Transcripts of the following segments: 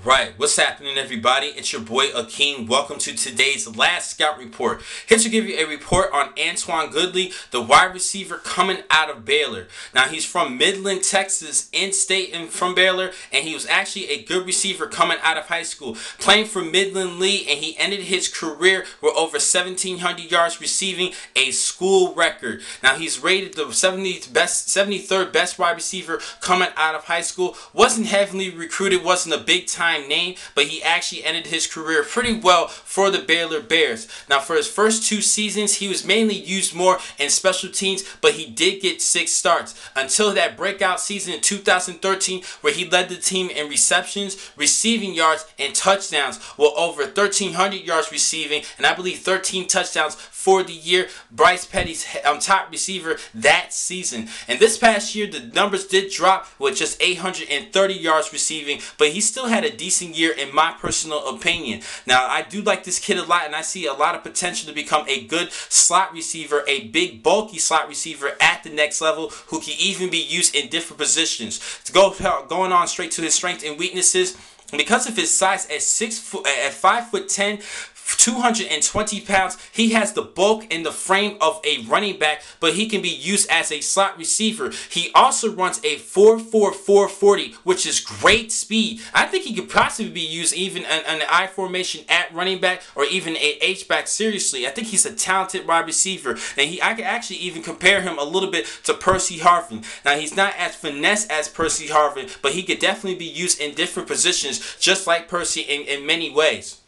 Alright, what's happening everybody? It's your boy Akeem. Welcome to today's last scout report. Here to give you a report on Antwan Goodley, the wide receiver coming out of Baylor. Now he's from Midland, Texas, in-state and from Baylor, and he was actually a good receiver coming out of high school. Playing for Midland Lee, and he ended his career with over 1,700 yards receiving, a school record. Now he's rated the 73rd best wide receiver coming out of high school. Wasn't heavily recruited, wasn't a big time name, but he actually ended his career pretty well for the Baylor Bears. Now for his first 2 seasons, he was mainly used more in special teams, but he did get 6 starts until that breakout season in 2013 where he led the team in receptions, receiving yards, and touchdowns with over 1,300 yards receiving, and I believe 13 touchdowns for the year. Bryce Petty's top receiver that season. And this past year, the numbers did drop with just 830 yards receiving, but he still had a decent year in my personal opinion. Now, I do like this kid a lot, and I see a lot of potential to become a good slot receiver, a big, bulky slot receiver at the next level who can even be used in different positions. Going on straight to his strengths and weaknesses, because of his size at 5'10", 220 pounds, he has the bulk and the frame of a running back, but he can be used as a slot receiver. He also runs a 4.44 40, which is great speed. I think he could possibly be used even in an I formation at running back or even a H-back. Seriously, I think he's a talented wide receiver, and I could actually even compare him a little bit to Percy Harvin. Now, he's not as finesse as Percy Harvin, but he could definitely be used in different positions, just like Percy in many ways.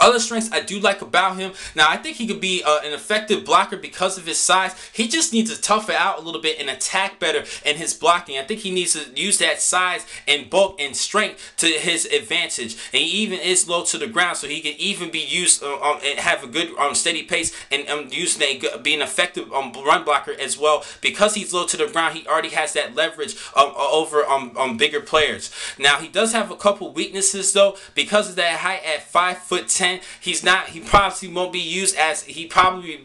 Other strengths I do like about him, now I think he could be an effective blocker because of his size. He just needs to tough it out a little bit and attack better in his blocking. I think he needs to use that size and bulk and strength to his advantage. And he even is low to the ground, so he can even be used and have a good steady pace and be an effective run blocker as well. Because he's low to the ground, he already has that leverage over bigger players. Now he does have a couple weaknesses though. Because of that height at 5'10", he probably won't be used as,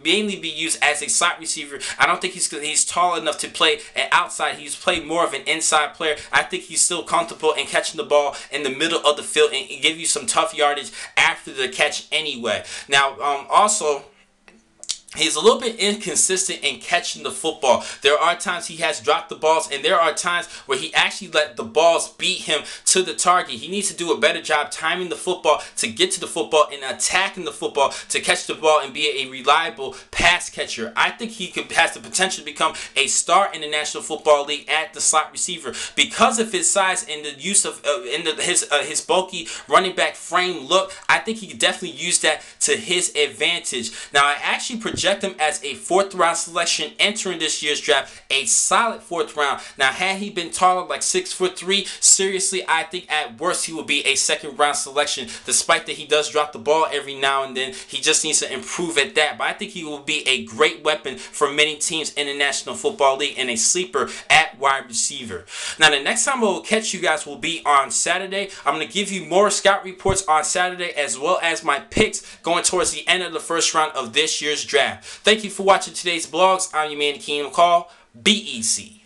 mainly be used as a slot receiver. I don't think he's tall enough to play an outside. He's played more of an inside player. I think he's still comfortable in catching the ball in the middle of the field and give you some tough yardage after the catch anyway. Now, also, he's a little bit inconsistent in catching the football. There are times he has dropped the balls, and there are times where he actually let the balls beat him to the target. He needs to do a better job timing the football to get to the football and attacking the football to catch the ball and be a reliable pass catcher. I think he has the potential to become a star in the National Football League at the slot receiver because of his size and the use of his bulky running back frame look. I think he could definitely use that to his advantage. Now, I actually project him as a 4th round selection entering this year's draft, a solid 4th round. Now, had he been taller, like 6'3", seriously, I think at worst he will be a 2nd round selection, despite that he does drop the ball every now and then. He just needs to improve at that, but I think he will be a great weapon for many teams in the National Football League and a sleeper at wide receiver. Now, the next time I will catch you guys will be on Saturday. I'm going to give you more scout reports on Saturday, as well as my picks going towards the end of the 1st round of this year's draft. Thank you for watching today's blogs. I'm your man, Keenan McCall. Be easy.